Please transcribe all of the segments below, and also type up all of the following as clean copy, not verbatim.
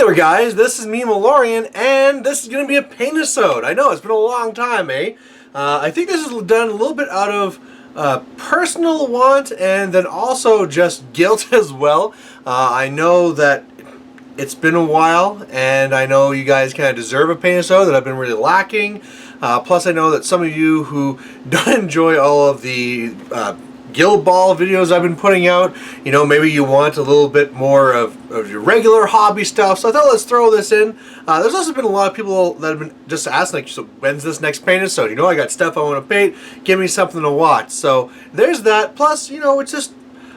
there guys, this is me, Malorian, and this is going to be a Paintisode. I know, it's been a long time, eh? I think this is done a little bit out of personal want and then also just guilt as well. I know that it's been a while, and I know you guys kind of deserve a Paintisode that I've been really lacking. Plus I know that some of you who don't enjoy all of the Guild Ball videos I've been putting out, you know, maybe you want a little bit more of your regular hobby stuff, so I thought let's throw this in. There's also been a lot of people that have been just asking, like, so when's this next Paintisode? You know, I got stuff I want to paint, give me something to watch. So there's that, plus, you know, it's just,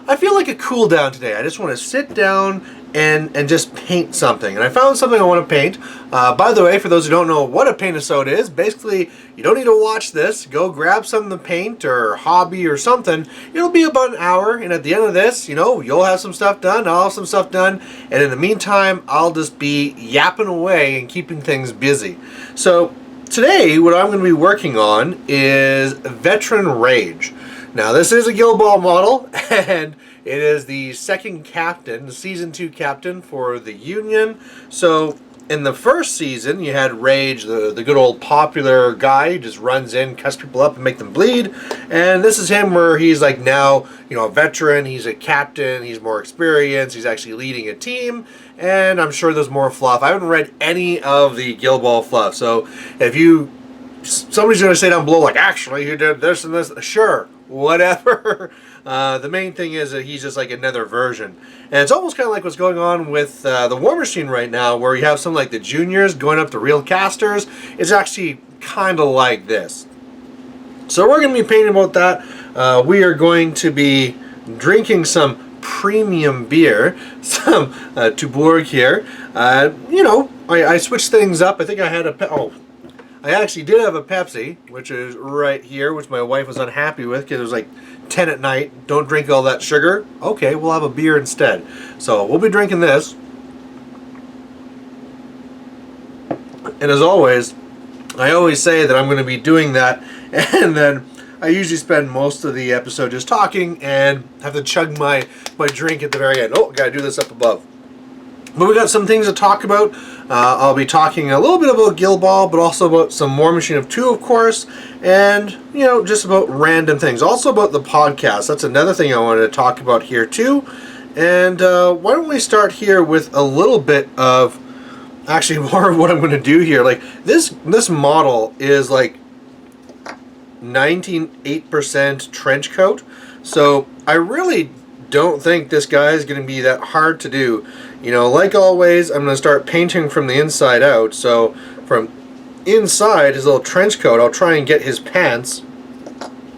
I feel like a cool down today. I just want to sit down and just paint something. And I found something I want to paint. By the way, for those who don't know what a Paintisode is, basically you don't need to watch this. Go grab something to paint or hobby or something. It'll be about an hour, and at the end of this, you know, you'll have some stuff done, I'll have some stuff done, and in the meantime, I'll just be yapping away and keeping things busy. So today, what I'm going to be working on is Veteran Rage. Now, this is a Guild Ball model, and it is the second captain, the Season 2 captain for the Union. So, in the first season, you had Rage, the good old popular guy who just runs in, cuts people up, and make them bleed. And this is him where he's like now, you know, a veteran, he's a captain, he's more experienced, he's actually leading a team, and I'm sure there's more fluff. I haven't read any of the Guild Ball fluff, so if somebody's going to say down below, like, actually, he did this and this, sure, whatever. The main thing is that he's just like another version. And it's almost kind of like what's going on with the War Machine right now, where you have some like the juniors going up to real casters. It's actually kind of like this. So we're going to be painting about that. We are going to be drinking some premium beer, some Tuborg here. You know, I switched things up. I think I had I actually did have a Pepsi, which is right here, which my wife was unhappy with because it was like 10 at night. Don't drink all that sugar. Okay, we'll have a beer instead. So we'll be drinking this. And as always, I always say that I'm going to be doing that, and then I usually spend most of the episode just talking and have to chug my drink at the very end. Oh, gotta do this up above. But we got some things to talk about. I'll be talking a little bit about Guild Ball, but also about some War Machine of 2, of course, and, you know, just about random things. Also about the podcast. That's another thing I wanted to talk about here, too. And why don't we start here with a little bit of, actually, more of what I'm going to do here. Like, this model is, like, 98% trench coat. So, I really don't think this guy is going to be that hard to do. You know, like always, I'm going to start painting from the inside out. So from inside his little trench coat, I'll try and get his pants.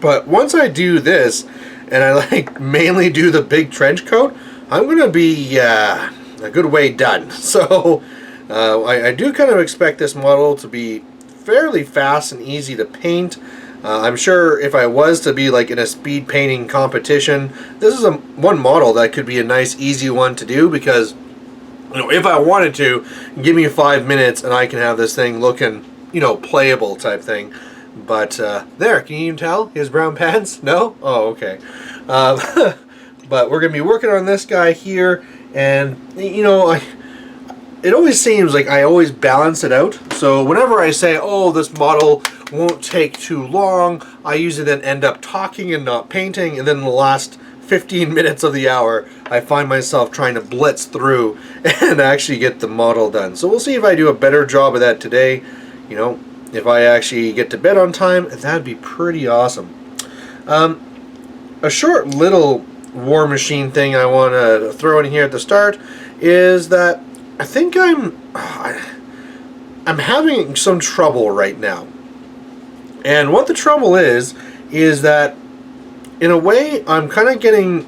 But once I do this, and I like mainly do the big trench coat, I'm going to be a good way done. So I do kind of expect this model to be fairly fast and easy to paint. I'm sure if I was to be like in a speed painting competition, this is one model that could be a nice easy one to do, because, you know, if I wanted to, give me 5 minutes and I can have this thing looking, you know, playable type thing. But there, can you even tell his brown pants? No? Oh, okay. But we're going to be working on this guy here, and, you know, it always seems like I always balance it out. So whenever I say, oh, this model won't take too long, I usually then end up talking and not painting, and then in the last 15 minutes of the hour, I find myself trying to blitz through and actually get the model done. So we'll see if I do a better job of that today. You know, if I actually get to bed on time, that'd be pretty awesome. A short little War Machine thing I want to throw in here at the start is that I think I'm having some trouble right now. And what the trouble is that in a way I'm kind of getting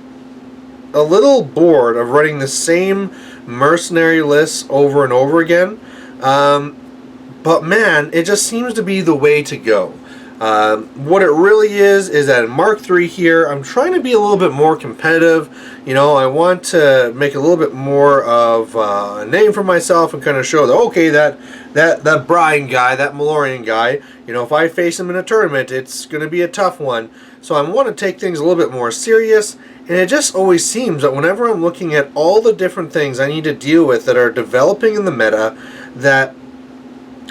a little bored of running the same mercenary lists over and over again. But man, it just seems to be the way to go. What it really is that in Mark III here, I'm trying to be a little bit more competitive. You know, I want to make a little bit more of a name for myself and kind of show that, okay, that Brian guy, that Malorian guy, you know, if I face him in a tournament, it's going to be a tough one. So I want to take things a little bit more serious And it just always seems that whenever I'm looking at all the different things I need to deal with that are developing in the meta, that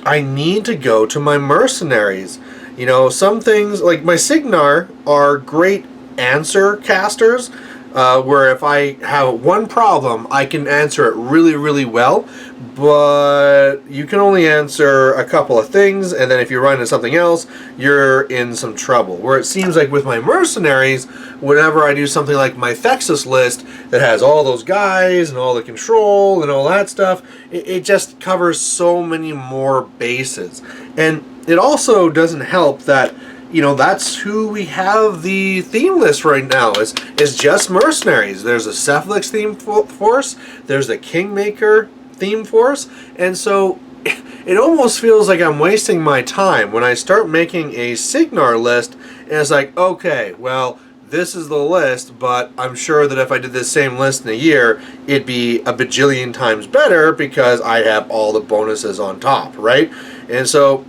I need to go to my mercenaries. You know, some things, like my Signar, are great answer casters, where if I have one problem, I can answer it really, really well, but you can only answer a couple of things, and then if you run into something else, you're in some trouble. Where it seems like with my mercenaries, whenever I do something like my Thexus list that has all those guys and all the control and all that stuff, it just covers so many more bases. And it also doesn't help that, you know, that's who we have the theme list right now, is just mercenaries. There's a Cephalix theme force, there's a Kingmaker theme force, and so it almost feels like I'm wasting my time when I start making a Signar list, and it's like, okay, well, this is the list, but I'm sure that if I did this same list in a year, it'd be a bajillion times better because I have all the bonuses on top, right? And so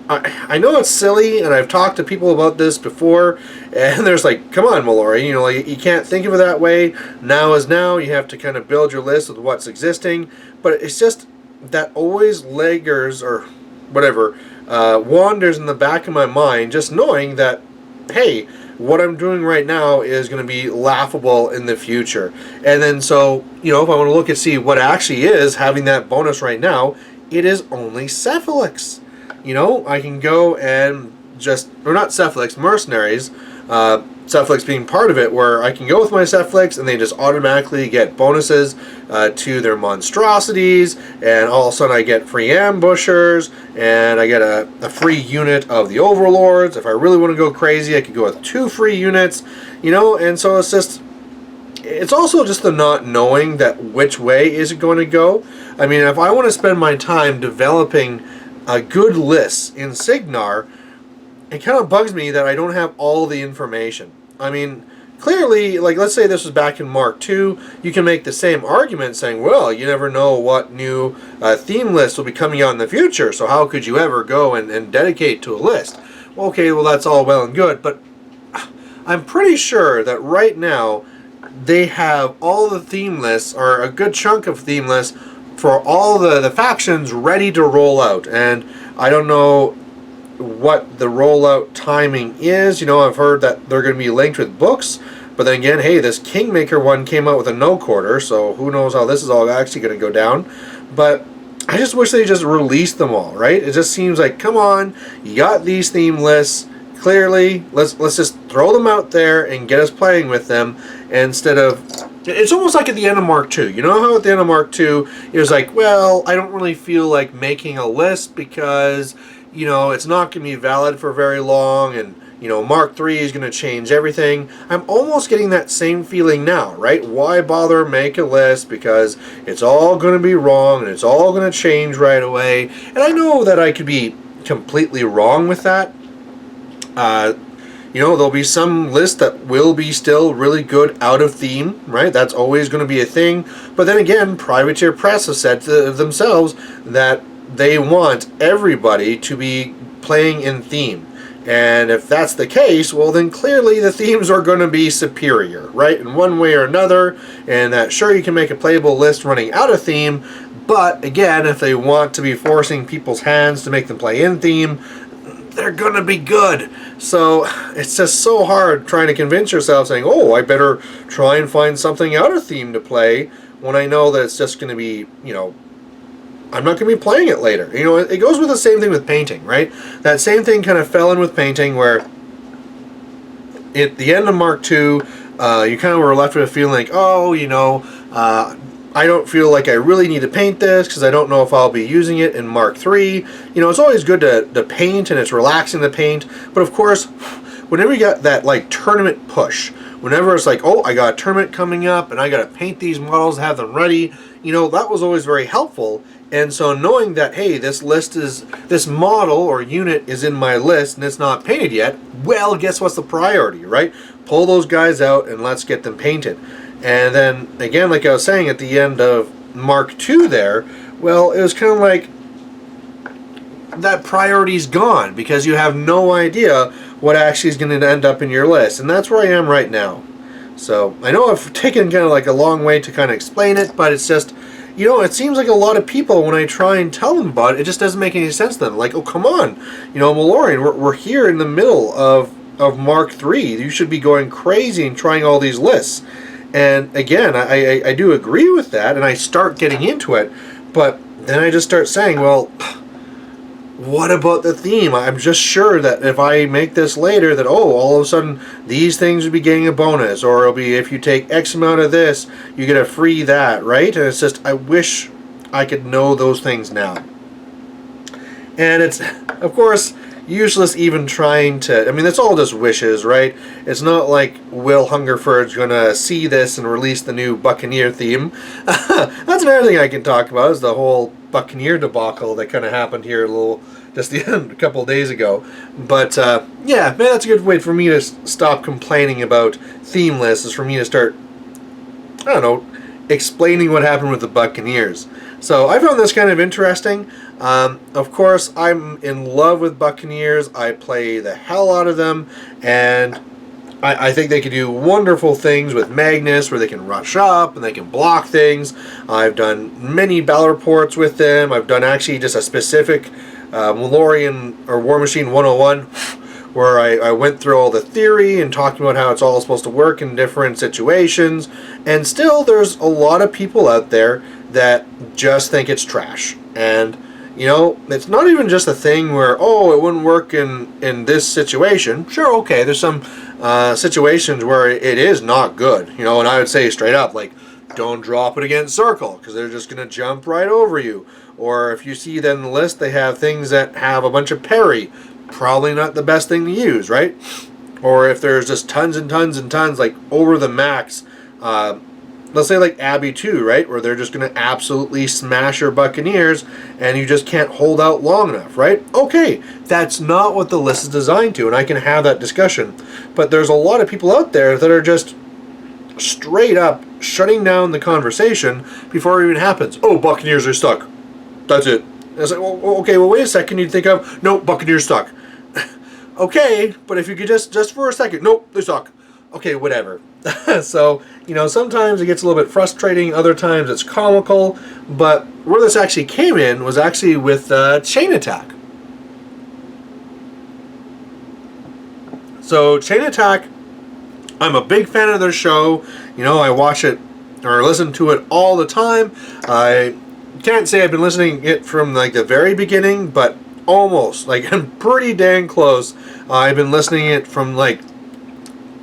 I know it's silly, and I've talked to people about this before, and there's like, come on, Mallory, you know, like, you can't think of it that way. Now is now. You have to kind of build your list with what's existing. But it's just that always lingers, or whatever, wanders in the back of my mind, just knowing that, hey, what I'm doing right now is going to be laughable in the future. And then so, you know, if I want to look and see what actually is having that bonus right now, it is only Cephalix. You know, I can go and just, or not Cephalix, mercenaries, Cephalix being part of it, where I can go with my Cephalix and they just automatically get bonuses to their monstrosities, and all of a sudden I get free ambushers, and I get a free unit of the overlords. If I really want to go crazy, I could go with 2 free units, you know, and so it's just, it's also just the not knowing that which way is it going to go. I mean, if I want to spend my time developing a good list in Signar, it kind of bugs me that I don't have all the information. I mean, clearly, like, let's say this was back in Mark II, you can make the same argument saying, well, you never know what new theme list will be coming out in the future, so how could you ever go and dedicate to a list? Well, okay, well, that's all well and good, but I'm pretty sure that right now they have all the theme lists, or a good chunk of theme lists, for all the factions ready to roll out. And I don't know what the rollout timing is. You know, I've heard that they're going to be linked with books, but then again, hey, this Kingmaker one came out with a no quarter, so who knows how this is all actually going to go down. But I just wish they just released them all, right? It just seems like, come on, you got these theme lists, clearly, let's just throw them out there and get us playing with them, instead of, it's almost like at the end of Mark II. You know how at the end of Mark II, it was like, well, I don't really feel like making a list because, you know, it's not going to be valid for very long, and, you know, Mark III is going to change everything. I'm almost getting that same feeling now, right? Why bother make a list, because it's all going to be wrong, and it's all going to change right away. And I know that I could be completely wrong with that. You know, there'll be some list that will be still really good out of theme, right? That's always going to be a thing. But then again, Privateer Press has said to themselves that they want everybody to be playing in theme. And if that's the case, well, then clearly the themes are going to be superior, right? In one way or another. And that, sure, you can make a playable list running out of theme. But again, if they want to be forcing people's hands to make them play in theme, they're gonna be good. So it's just so hard trying to convince yourself, saying, oh, I better try and find something out of theme to play, when I know that it's just going to be, you know, I'm not going to be playing it later. You know, it goes with the same thing with painting, right? That same thing kind of fell in with painting, where at the end of Mark II, you kind of were left with a feeling like, oh, you know, I don't feel like I really need to paint this because I don't know if I'll be using it in Mark III. You know, it's always good to paint, and it's relaxing to paint. But of course, whenever you got that like tournament push, whenever it's like, oh, I got a tournament coming up and I got to paint these models, have them ready, you know, that was always very helpful. And so knowing that, hey, this model or unit is in my list and it's not painted yet, well, guess what's the priority, right? Pull those guys out and let's get them painted. And then, again, like I was saying, at the end of Mark II there, well, it was kind of like that priority's gone because you have no idea what actually is going to end up in your list. And that's where I am right now. So I know I've taken kind of like a long way to kind of explain it, but it's just, you know, it seems like a lot of people, when I try and tell them about it, it just doesn't make any sense to them. Like, oh, come on, you know, Malorian, we're here in the middle of Mark III. You should be going crazy and trying all these lists. And again, I do agree with that, and I start getting into it, but then I just start saying, well, what about the theme? I'm just sure that if I make this later, that, oh, all of a sudden these things would be getting a bonus, or it'll be if you take X amount of this, you get a free that, right? And it's just, I wish I could know those things now. And it's, of course, useless even trying to, I mean, it's all just wishes, right? It's not like Will Hungerford's going to see this and release the new Buccaneer theme. That's another thing I can talk about, is the whole Buccaneer debacle that kind of happened here a couple of days ago. But yeah, man, that's a good way for me to stop complaining about theme lists, is for me to start, I don't know, explaining what happened with the Buccaneers. So I found this kind of interesting. Of course, I'm in love with Buccaneers. I play the hell out of them, and I think they can do wonderful things with Magnus, where they can rush up and they can block things. I've done many battle reports with them. I've done actually just a specific Malorian or War Machine 101, where I went through all the theory and talking about how it's all supposed to work in different situations. And still, there's a lot of people out there that just think it's trash. And you know, it's not even just a thing where, oh, it wouldn't work in this situation. Sure, okay, there's some situations where it is not good, you know, and I would say straight up, like, don't drop it against Circle, because they're just going to jump right over you. Or if you see that in the list, they have things that have a bunch of parry, probably not the best thing to use, right? Or if there's just tons and tons and tons, like over the max, let's say like Abby 2, right? Where they're just going to absolutely smash your Buccaneers and you just can't hold out long enough, right? Okay, that's not what the list is designed to, and I can have that discussion. But there's a lot of people out there that are just straight up shutting down the conversation before it even happens. Oh, Buccaneers are stuck. That's it. And it's like, well, okay, well, wait a second. You think of, nope, Buccaneers stuck. Okay, but if you could just for a second, nope, they're stuck. Okay, whatever. So, you know, sometimes it gets a little bit frustrating, other times it's comical, but where this actually came in was actually with Chain Attack. So, Chain Attack, I'm a big fan of their show. You know, I watch it or listen to it all the time. I can't say I've been listening it from like the very beginning, but almost. Like, I'm pretty dang close. I've been listening it from like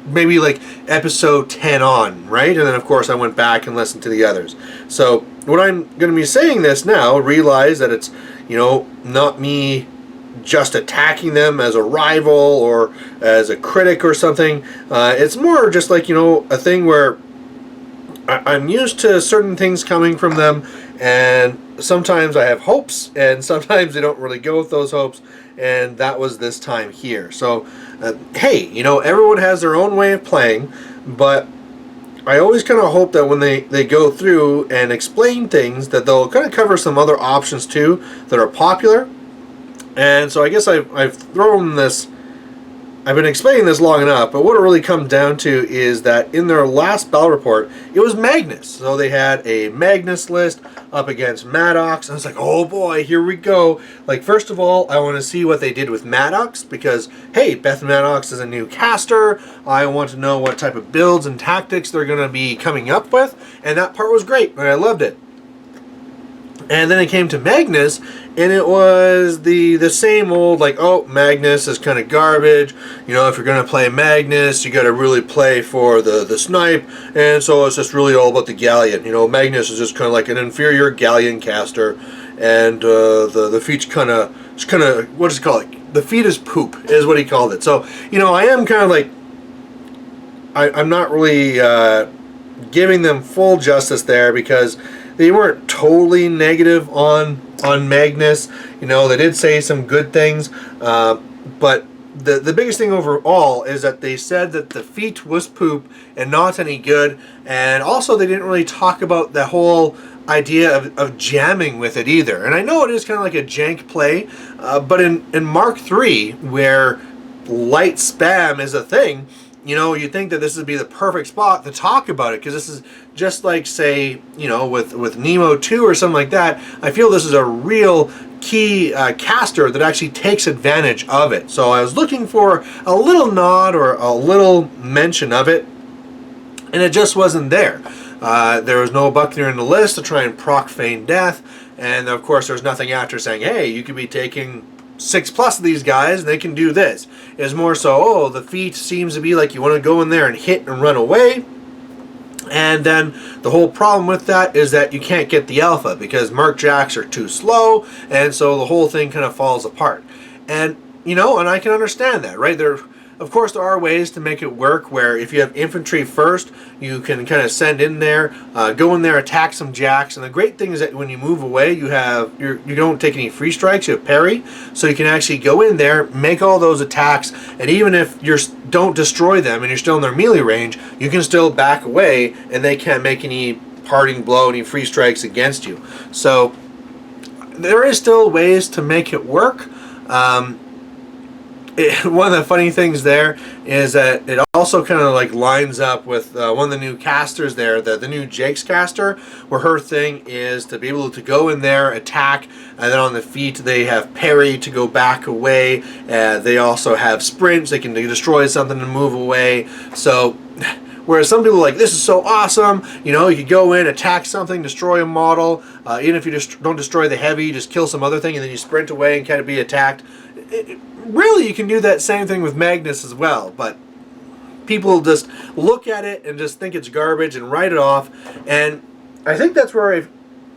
maybe like episode 10 on, right? And then of course I went back and listened to the others. So when I'm going to be saying this now, realize that it's, you know, not me just attacking them as a rival or as a critic or something. It's more just like, you know, a thing where I'm used to certain things coming from them, and sometimes I have hopes and sometimes they don't really go with those hopes, and that was this time here. So hey, you know, everyone has their own way of playing, but I always kind of hope that when they go through and explain things, that they'll kind of cover some other options too that are popular. And so I guess I've thrown this, I've been explaining this long enough, but what it really comes down to is that in their last battle report, it was Magnus. So they had a Magnus list up against Maddox, and I was like, oh boy, here we go. Like, first of all, I want to see what they did with Maddox, because, hey, Beth Maddox is a new caster. I want to know what type of builds and tactics they're going to be coming up with, and that part was great, and I loved it. And then it came to Magnus, and it was the same old, like, oh, Magnus is kind of garbage. You know, if you're going to play Magnus, you got to really play for the snipe, and so it's just really all about the Galleon. You know, Magnus is just kind of like an inferior Galleon caster, and the feat's kind of, what does he call it? The feat is poop, is what he called it. So, you know, I am kind of like, I'm not really giving them full justice there, because they weren't totally negative on Magnus. You know, they did say some good things, but the biggest thing overall is that they said that the feat was poop and not any good, and also they didn't really talk about the whole idea of jamming with it either. And I know it is kind of like a jank play, but in Mark III, where light spam is a thing, you know, you think that this would be the perfect spot to talk about it, because this is just like, say, you know, with Nemo 2 or something like that. I feel this is a real key caster that actually takes advantage of it. So I was looking for a little nod or a little mention of it, and it just wasn't there. There was no buccaneer in the list to try and proc feign death, and of course there's nothing after saying, hey, you could be taking 6+ of these guys and they can do this. It's more so, oh, the feat seems to be like you want to go in there and hit and run away. And then the whole problem with that is that you can't get the alpha because Mark Jacks are too slow, and so the whole thing kind of falls apart. And, you know, and I can understand that, right? Of course, there are ways to make it work where if you have infantry first, you can kind of send in there, go in there, attack some jacks. And the great thing is that when you move away, you don't take any free strikes, you have parry. So you can actually go in there, make all those attacks, and even if you don't destroy them and you're still in their melee range, you can still back away and they can't make any parting blow, any free strikes against you. So there is still ways to make it work. One of the funny things there is that it also kind of like lines up with one of the new casters there, the new Jake's caster, where her thing is to be able to go in there, attack, and then on the feet they have parry to go back away. They also have sprints, they can destroy something and move away. So whereas some people are like, this is so awesome, you know, you could go in, attack something, destroy a model, even if you just don't destroy the heavy, you just kill some other thing and then you sprint away and kind of be attacked. Really, you can do that same thing with Magnus as well, but people just look at it and just think it's garbage and write it off. And I think that's where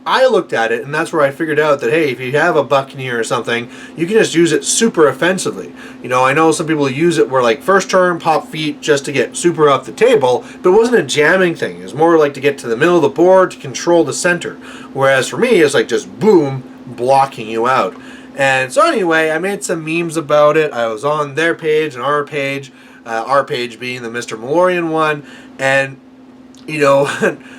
I looked at it, and that's where I figured out that, hey, if you have a buccaneer or something, you can just use it super offensively. You know, I know some people use it where, like, first turn, pop feet just to get super off the table, but it wasn't a jamming thing. It was more like to get to the middle of the board to control the center. Whereas for me, it's like just boom, blocking you out. And so anyway, I made some memes about it. I was on their page and our page being the Mr. Malorian one, and, you know,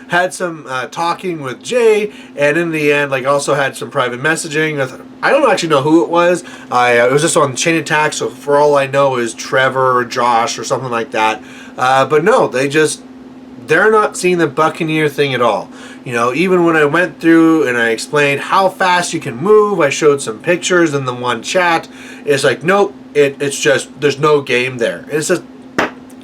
had some talking with Jay, and in the end, like, also had some private messaging with, I don't actually know who it was. It was just on Chain Attack, so for all I know is Trevor or Josh or something like that. But no, they're not seeing the buccaneer thing at all. You know, even when I went through and I explained how fast you can move, I showed some pictures in the one chat. It's like, nope, it's just, there's no game there. It's just,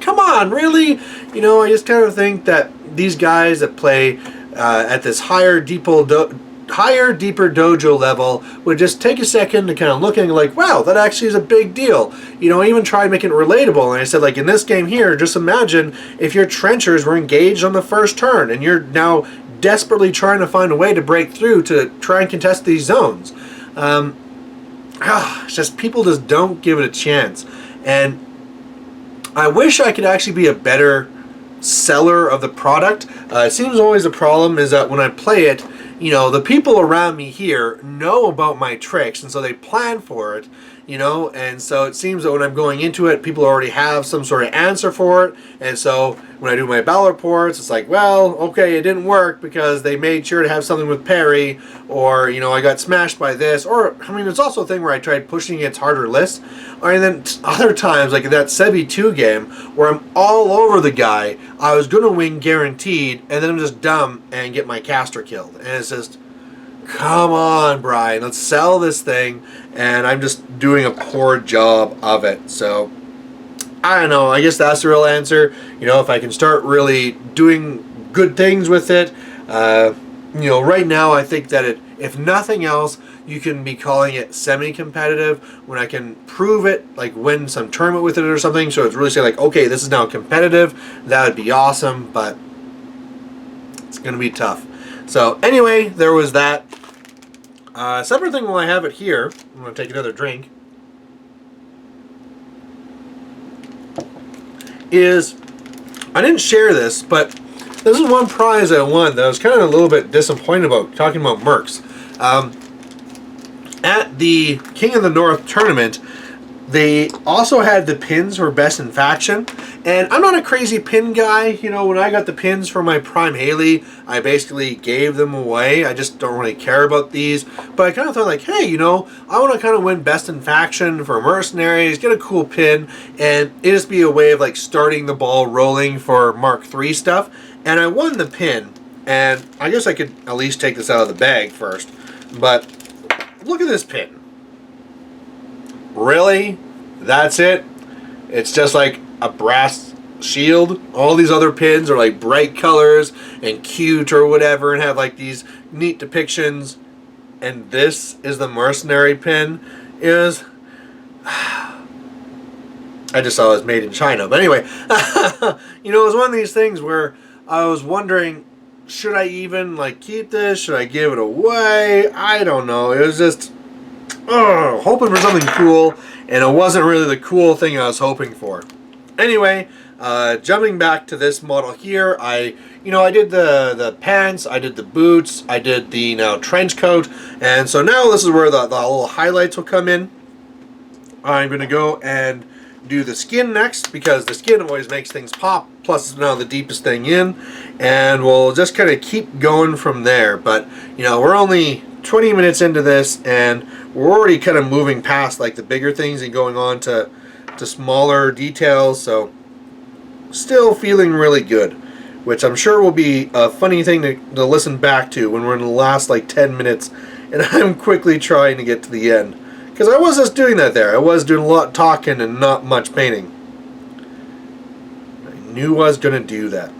come on, really? You know, I just kind of think that these guys that play at this higher, deeper dojo level would just take a second to kind of look and like, wow, that actually is a big deal. You know, I even tried making it relatable, and I said, like, in this game here, just imagine if your trenchers were engaged on the first turn and you're now desperately trying to find a way to break through to try and contest these zones. It's just, people just don't give it a chance. And I wish I could actually be a better seller of the product. It seems always a problem is that when I play it, you know, the people around me here know about my tricks, and so they plan for it, you know, and so it seems that when I'm going into it, people already have some sort of answer for it, and so when I do my battle reports, it's like, well, okay, it didn't work because they made sure to have something with parry, or, you know, I got smashed by this, or, I mean, there's also a thing where I tried pushing against harder lists, and then other times, like in that Sebi 2 game, where I'm all over the guy, I was going to win guaranteed, and then I'm just dumb and get my caster killed, and it's just, come on, Brian, let's sell this thing, and I'm just doing a poor job of it. So I don't know, I guess that's the real answer. You know, if I can start really doing good things with it, you know, right now I think that if nothing else, you can be calling it semi-competitive when I can prove it, like win some tournament with it or something, so it's really say like, okay, this is now competitive. That would be awesome, but it's gonna be tough. So anyway, there was that. Separate thing while I have it here, I'm going to take another drink, is, I didn't share this, but this is one prize I won that I was kind of a little bit disappointed about, talking about mercs. At the King of the North tournament, They also had the pins for Best in Faction, and I'm not a crazy pin guy. You know, when I got the pins for my Prime Haley, I basically gave them away. I just don't really care about these, but I kind of thought like, hey, you know, I want to kind of win Best in Faction for Mercenaries, get a cool pin, and it just be a way of like starting the ball rolling for Mark III stuff. And I won the pin, and I guess I could at least take this out of the bag first, but look at this pin. Really? That's it? It's just like a brass shield? All these other pins are like bright colors and cute or whatever and have like these neat depictions. And this is the mercenary pin? I just saw it was made in China. But anyway, you know, it was one of these things where I was wondering, should I even like keep this? Should I give it away? I don't know. It was just hoping for something cool, and it wasn't really the cool thing I was hoping for. Anyway, jumping back to this model here, I did the pants, I did the boots, I did the trench coat, and so now this is where the little highlights will come in. I'm going to go and do the skin next, because the skin always makes things pop, plus it's now the deepest thing in, and we'll just kind of keep going from there. But, you know, we're only 20 minutes into this, and we're already kind of moving past like the bigger things and going on to smaller details, so still feeling really good, which I'm sure will be a funny thing to listen back to when we're in the last like 10 minutes and I'm quickly trying to get to the end, because I was just doing that there. I was doing a lot of talking and not much painting. I knew I was going to do that.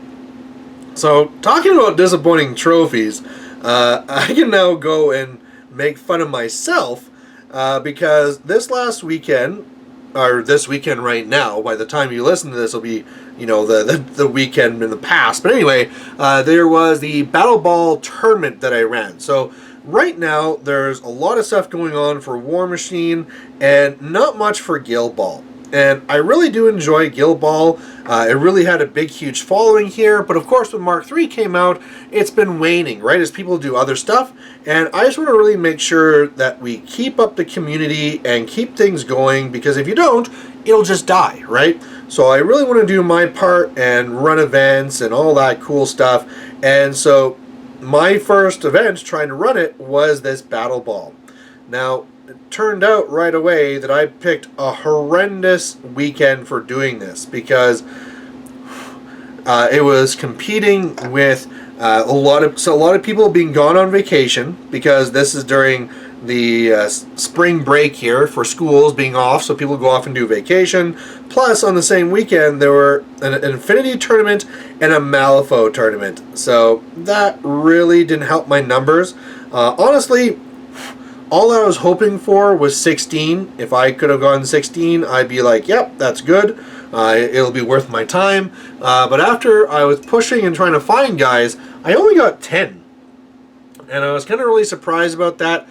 So, talking about disappointing trophies, I can now go and make fun of myself because this last weekend, or this weekend right now, by the time you listen to this will be, you know, the weekend in the past. But anyway, there was the Battle Ball tournament that I ran. So right now there's a lot of stuff going on for War Machine and not much for Guild Ball. And I really do enjoy Guild Ball. It really had a big, huge following here. But of course, when Mark III came out, it's been waning, right, as people do other stuff. And I just want to really make sure that we keep up the community and keep things going, because if you don't, it'll just die, right? So I really want to do my part and run events and all that cool stuff. And so my first event trying to run it was this Battle Ball. Now, it turned out right away that I picked a horrendous weekend for doing this, because it was competing with a lot of people being gone on vacation, because this is during the spring break here for schools being off, so people go off and do vacation. Plus, on the same weekend, there were an Infinity tournament and a Malifaux tournament, so that really didn't help my numbers. Honestly, all I was hoping for was 16. If I could have gone 16, I'd be like, yep, that's good. It'll be worth my time. But after I was pushing and trying to find guys, I only got 10. And I was kind of really surprised about that.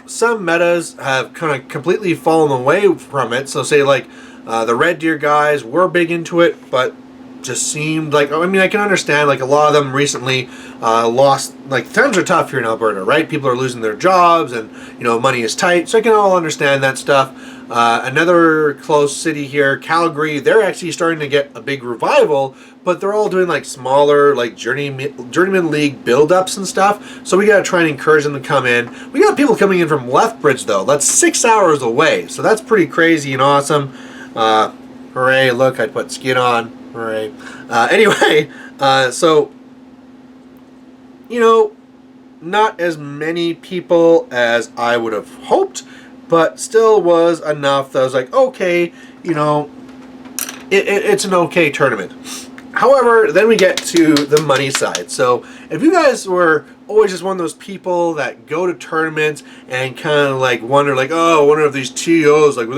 Some metas have kind of completely fallen away from it. So say like the Red Deer guys were big into it, but just seemed like, I mean, I can understand, like, a lot of them recently lost, like, times are tough here in Alberta, right? People are losing their jobs, and, you know, money is tight, so I can all understand that stuff. Another close city here, Calgary, they're actually starting to get a big revival, but they're all doing, like, smaller, like, Journeyman League build-ups and stuff, so we gotta try and encourage them to come in. We got people coming in from Lethbridge, though. That's 6 hours away, so that's pretty crazy and awesome. Hooray, look, I put skin on. Right. Anyway, so, you know, not as many people as I would have hoped, but still was enough that I was like, okay, you know, it's an okay tournament. However, then we get to the money side. So if you guys were always just one of those people that go to tournaments and kind of like wonder, like, oh, I wonder if these TOs, like,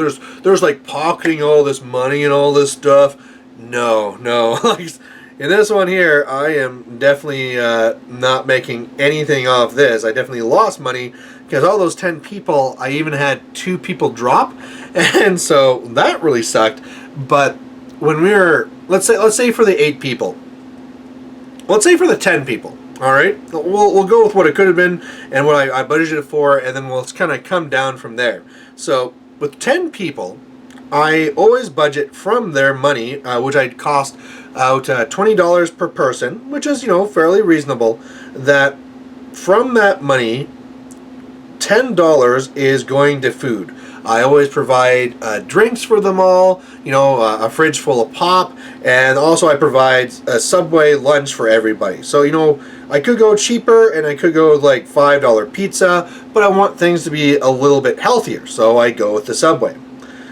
there's like pocketing all this money and all this stuff. No. Like, in this one here, I am definitely not making anything off this. I definitely lost money, because all those 10 people, I even had 2 people drop, and so that really sucked. But when we were, let's say for the 8 people, let's say for the 10 people, all right, we'll go with what it could have been and what I budgeted for, and then we'll kind of come down from there. So with 10 people, I always budget from their money, which I'd cost out $20 per person, which is, fairly reasonable, that from that money, $10 is going to food. I always provide drinks for them all, a fridge full of pop, and also I provide a Subway lunch for everybody. So, I could go cheaper and I could go with like $5 pizza, but I want things to be a little bit healthier, so I go with the Subway.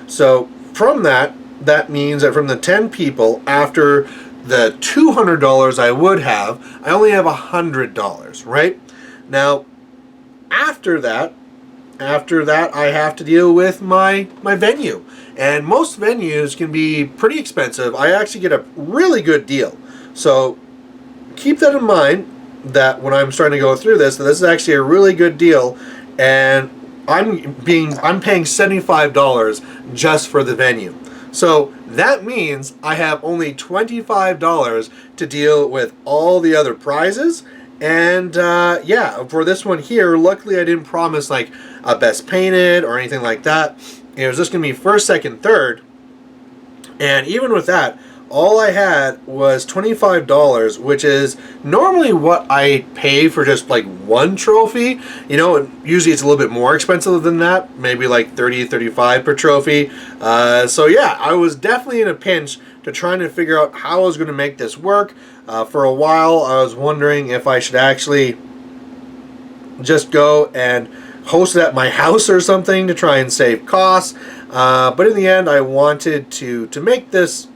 So from that means that from the 10 people, after the $200 I would have, I only have $100, right? Now, after that, I have to deal with my venue. And most venues can be pretty expensive. I actually get a really good deal. So keep that in mind, that when I'm starting to go through this, that this is actually a really good deal, and I'm paying $75 just for the venue. So that means I have only $25 to deal with all the other prizes. And yeah, for this one here, luckily I didn't promise like a best painted or anything like that. It was just going to be first, second, third. And even with that, all I had was $25, which is normally what I pay for just like one trophy. Usually it's a little bit more expensive than that, maybe like $30, $35 per trophy. So yeah, I was definitely in a pinch to trying to figure out how I was going to make this work. For a while, I was wondering if I should actually just go and host it at my house or something to try and save costs. But in the end, I wanted to make this,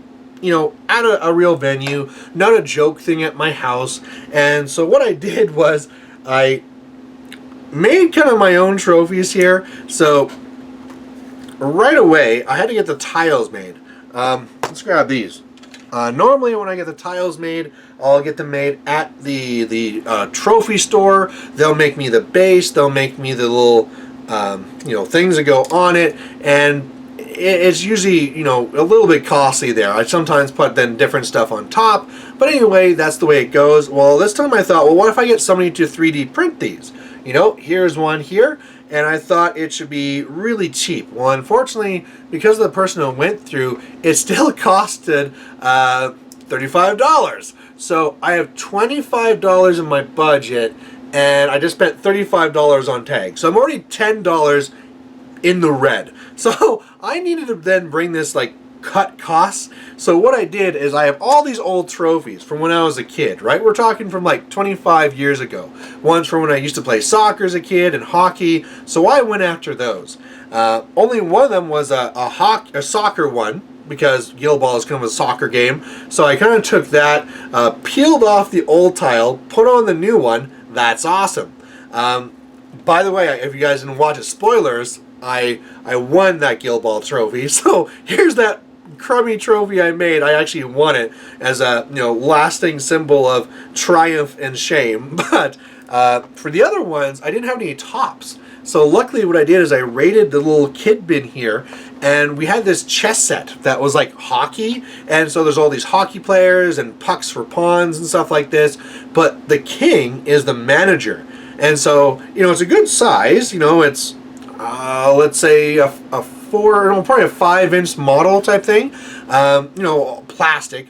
at a real venue, not a joke thing at my house. And so what I did was I made kind of my own trophies here. So right away, I had to get the tiles made. Let's grab these. Normally when I get the tiles made, I'll get them made at the trophy store. They'll make me the base, they'll make me the little things that go on it, and it's usually a little bit costly there. I sometimes put then different stuff on top, but anyway, that's the way it goes. Well, this time I thought, well, what if I get somebody to 3D print these? Here's one here, and I thought it should be really cheap. Well, unfortunately, because of the person who went through, it still costed $35. So I have $25 in my budget, and I just spent $35 on tags. So I'm already $10 in the red. So I needed to then bring this like cut costs. So what I did is I have all these old trophies from when I was a kid, right? We're talking from like 25 years ago. One's from when I used to play soccer as a kid and hockey. So I went after those. Only one of them was a soccer one, because Guild Ball is kind of a soccer game. So I kind of took that, peeled off the old tile, put on the new one. That's awesome. By the way, if you guys didn't watch it, spoilers, I won that Guild Ball trophy. So here's that crummy trophy I made. I actually won it as a lasting symbol of triumph and shame. But for the other ones, I didn't have any tops. So luckily what I did is I raided the little kid bin here, and we had this chess set that was like hockey, and so there's all these hockey players and pucks for pawns and stuff like this, but the king is the manager. And so, it's a good size, it's, let's say a probably a 5-inch model type thing, plastic.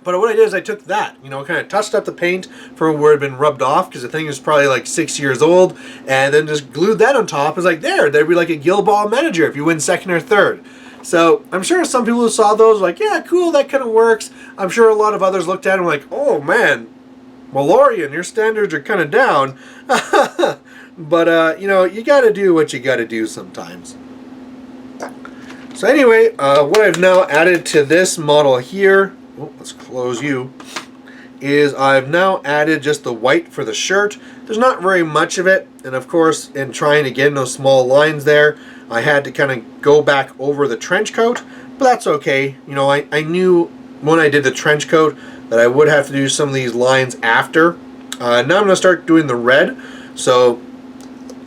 But what I did is I took that, kind of touched up the paint from where it had been rubbed off, because the thing is probably like 6 years old, and then just glued that on top. It's like, there'd be like a Guild Ball manager if you win second or third. So I'm sure some people who saw those were like, yeah, cool, that kind of works. I'm sure a lot of others looked at it and were like, oh man, Malorian, your standards are kind of down. But, you got to do what you got to do sometimes. So anyway, what I've now added to this model here, let's close you, is I've now added just the white for the shirt. There's not very much of it, and of course, in trying to get in those small lines there, I had to kind of go back over the trench coat, but that's okay. I knew when I did the trench coat that I would have to do some of these lines after. Now I'm going to start doing the red. So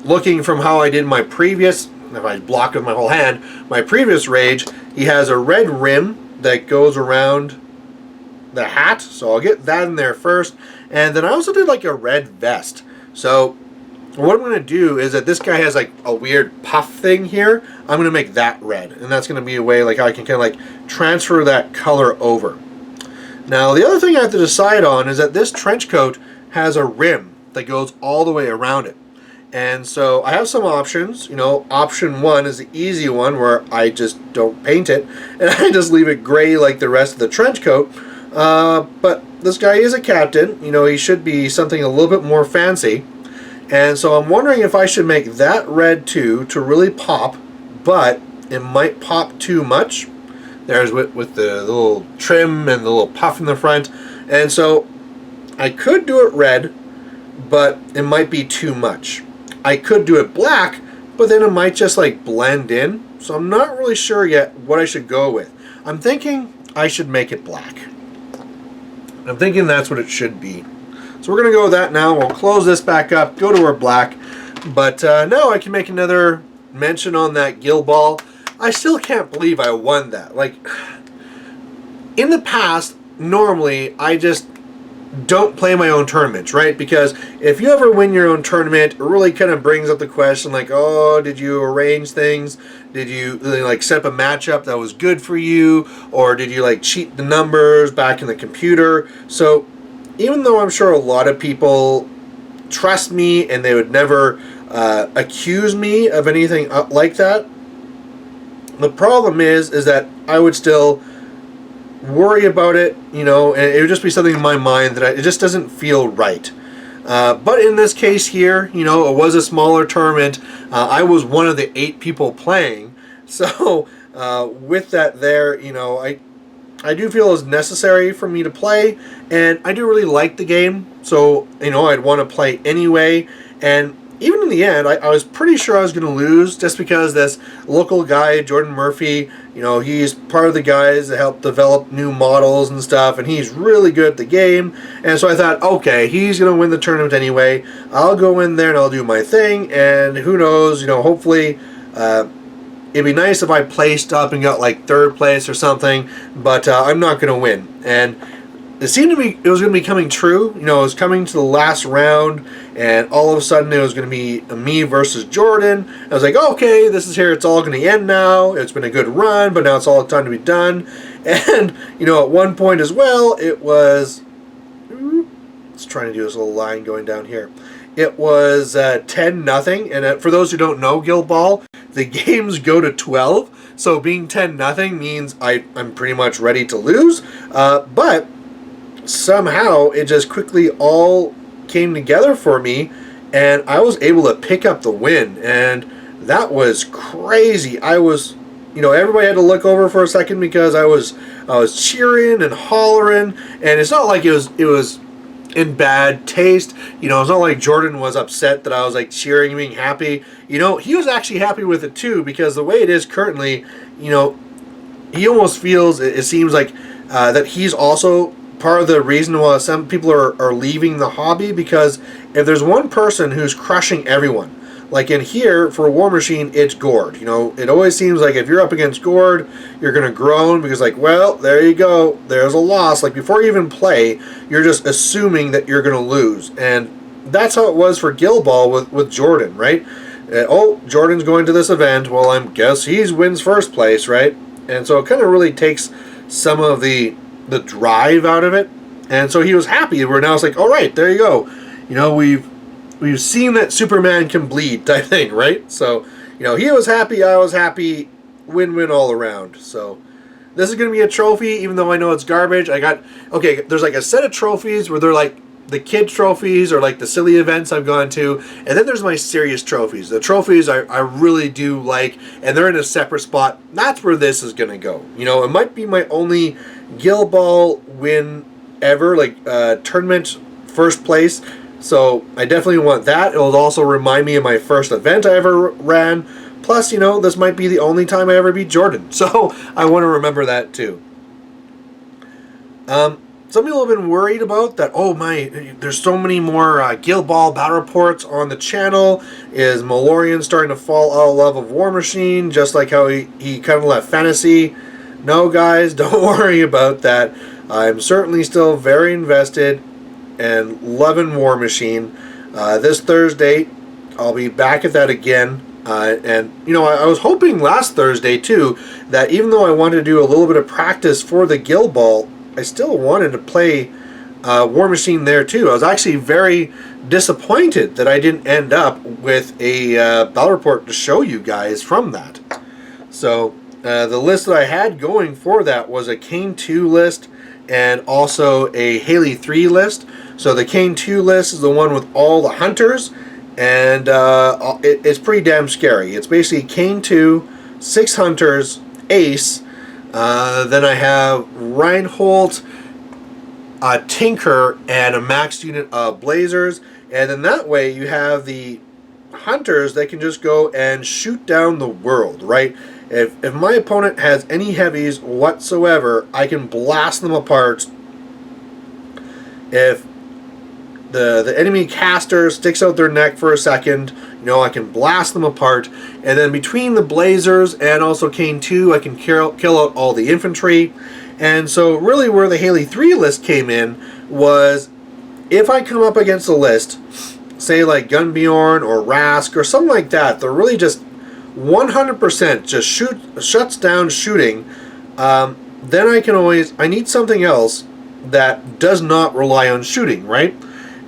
looking from how I did my previous, if I block with my whole hand, my previous rage, he has a red rim that goes around the hat, so I'll get that in there first. And then I also did like a red vest. So what I'm going to do is that this guy has like a weird puff thing here. I'm going to make that red, and that's going to be a way like how I can kind of like transfer that color over. Now the other thing I have to decide on is that this trench coat has a rim that goes all the way around it. And so I have some options. You know, option one is the easy one where I just don't paint it and I just leave it gray like the rest of the trench coat. But this guy is a captain. You know, he should be something a little bit more fancy. And so I'm wondering if I should make that red too to really pop, but it might pop too much. There's with the little trim and the little puff in the front. And so I could do it red, but it might be too much. I could do it black, but then it might just like blend in. So I'm not really sure yet what I should go with. I'm thinking I should make it black. I'm thinking that's what it should be. So we're going to go with that now. We'll close this back up, go to our black. But now I can make another mention on that gill ball. I still can't believe I won that. Like, in the past, normally I just don't play my own tournaments, right? Because if you ever win your own tournament, it really kind of brings up the question like, oh, did you arrange things? Did you like set up a matchup that was good for you? Or did you like cheat the numbers back in the computer? So even though I'm sure a lot of people trust me and they would never accuse me of anything like that, the problem is that I would still worry about it, you know, and it would just be something in my mind that it just doesn't feel right. But in this case here, you know, it was a smaller tournament. I was one of the 8 people playing. So with that there, you know, I do feel it's necessary for me to play, and I do really like the game. So, you know, I'd want to play anyway. And even in the end, I was pretty sure I was going to lose just because this local guy, Jordan Murphy, you know, he's part of the guys that help develop new models and stuff, and he's really good at the game. And so I thought, okay, he's going to win the tournament anyway. I'll go in there and I'll do my thing, and who knows, you know, hopefully it'd be nice if I placed up and got like 3rd place or something, but I'm not going to win. And it seemed to be, it was going to be coming true. You know, it was coming to the last round, and all of a sudden it was going to be me versus Jordan. I was like, okay, this is here. It's all going to end now. It's been a good run, but now it's all time to be done. And, you know, at one point as well, it was, let's try to do this little line going down here. It was 10-0, and for those who don't know Guild Ball, the games go to 12. So being 10-0 means I'm pretty much ready to lose. But somehow it just quickly all came together for me, and I was able to pick up the win, and that was crazy. I was, you know, everybody had to look over for a second because I was cheering and hollering, and it's not like it was in bad taste. You know, it's not like Jordan was upset that I was like cheering and being happy. You know, he was actually happy with it too, because the way it is currently, you know, he almost feels, it seems like that he's also part of the reason why some people are leaving the hobby, because if there's one person who's crushing everyone, like in here for War Machine, it's Gord. You know, it always seems like if you're up against Gord, you're going to groan because like, well, there you go, there's a loss. Like before you even play, you're just assuming that you're going to lose. And that's how it was for Guild Ball with Jordan, right? Oh, Jordan's going to this event. Well, I guess he wins 1st place, right? And so it kind of really takes some of the drive out of it. And so he was happy. Where now it's like, all right, there you go. You know, we've seen that Superman can bleed type thing, right? So, you know, he was happy, I was happy, win-win all around. So this is going to be a trophy, even though I know it's garbage. Okay, there's like a set of trophies where they're like the kid trophies or like the silly events I've gone to, and then there's my serious trophies. The trophies I really do like, and they're in a separate spot. That's where this is going to go. You know, it might be my only Guild Ball win ever, like tournament 1st place. So I definitely want that. It'll also remind me of my first event I ever ran. Plus, you know, this might be the only time I ever beat Jordan. So I want to remember that too. Some people have been worried about that, oh my, there's so many more Guild Ball battle reports on the channel. Is Malorian starting to fall out of love of War Machine, just like how he kind of left Fantasy? No, guys, don't worry about that. I'm certainly still very invested and loving War Machine. This Thursday, I'll be back at that again. And, you know, I was hoping last Thursday, too, that even though I wanted to do a little bit of practice for the Guild Ball, I still wanted to play War Machine there, too. I was actually very disappointed that I didn't end up with a battle report to show you guys from that. So, the list that I had going for that was a Kane 2 list and also a Haley 3 list. So the Kane 2 list is the one with all the hunters, and it's pretty damn scary. It's basically Kane 2, 6 hunters, Ace, then I have Reinhold, Tinker, and a max unit of Blazers, and then that way you have the hunters that can just go and shoot down the world, right? If my opponent has any heavies whatsoever, I can blast them apart. If the enemy caster sticks out their neck for a second, you know, I can blast them apart. And then between the Blazers and also Kane 2, I can kill out all the infantry. And so really where the Haley 3 list came in was if I come up against a list, say like Gunbjorn or Rask or something like that, they're really just 100% just shuts down shooting, then I need something else that does not rely on shooting, right?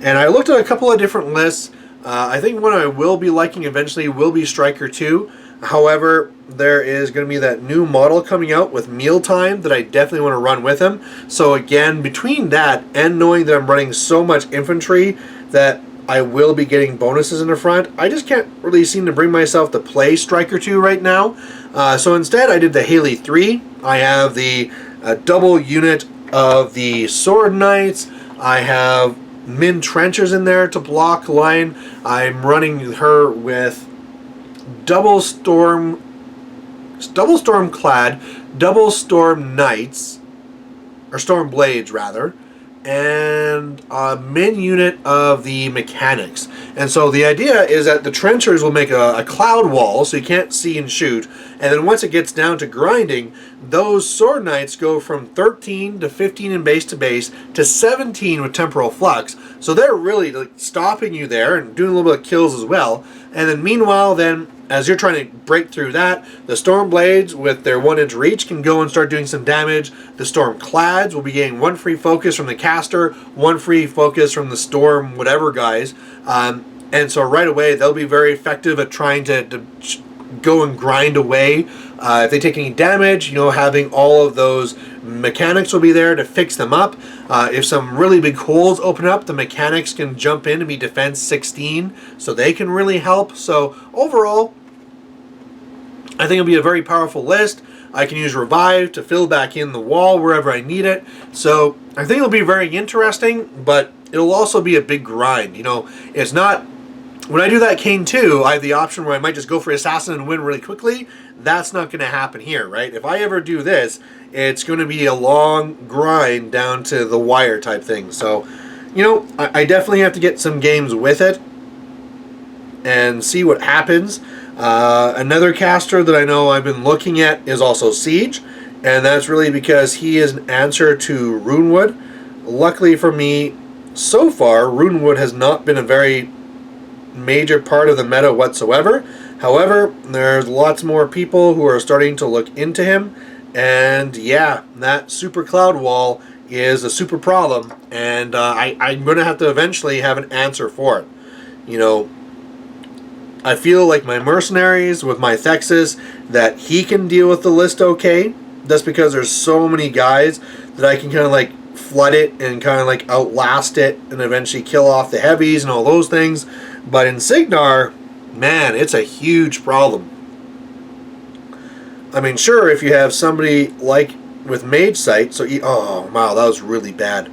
And I looked at a couple of different lists. I think one I will be liking eventually will be Striker 2. However, there is going to be that new model coming out with Mealtime that I definitely want to run with him. So again, between that and knowing that I'm running so much infantry that I will be getting bonuses in the front, I just can't really seem to bring myself to play Striker 2 right now. So instead I did the Haley 3. I have the double unit of the Sword Knights. I have Min Trenchers in there to block line. I'm running her with double storm clad, double storm knights, or storm blades rather, and a min unit of the mechanics. And so the idea is that the trenchers will make a cloud wall so you can't see and shoot, and then once it gets down to grinding, those sword knights go from 13 to 15 in base to 17 with temporal flux. So they're really like stopping you there and doing a little bit of kills as well. And then meanwhile, then as you're trying to break through that, the Storm Blades with their 1-inch reach can go and start doing some damage. The Storm Clads will be getting 1 free focus from the caster, 1 free focus from the Storm whatever guys. And so right away, they'll be very effective at trying to go and grind away. If they take any damage, you know, having all of those mechanics will be there to fix them up. If some really big holes open up, the mechanics can jump in and be defense 16, so they can really help. So overall, I think it'll be a very powerful list. I can use Revive to fill back in the wall wherever I need it. So I think it'll be very interesting, but it'll also be a big grind. You know, it's not... When I do that Kane 2, I have the option where I might just go for Assassin and win really quickly. That's not going to happen here, right? If I ever do this, it's going to be a long grind down to the wire type thing. So, you know, I definitely have to get some games with it and see what happens. Another caster that I know I've been looking at is also Siege, and that's really because he is an answer to Runewood. Luckily for me, so far, Runewood has not been a very major part of the meta whatsoever. However, there's lots more people who are starting to look into him, and yeah, that super cloud wall is a super problem, and I'm going to have to eventually have an answer for it. You know, I feel like my mercenaries with my Thexus, that he can deal with the list okay. That's because there's so many guys that I can kind of like flood it and kind of like outlast it and eventually kill off the heavies and all those things. But in Signar, man, it's a huge problem. I mean, sure, if you have somebody like with Mage Sight, so oh wow, that was really bad.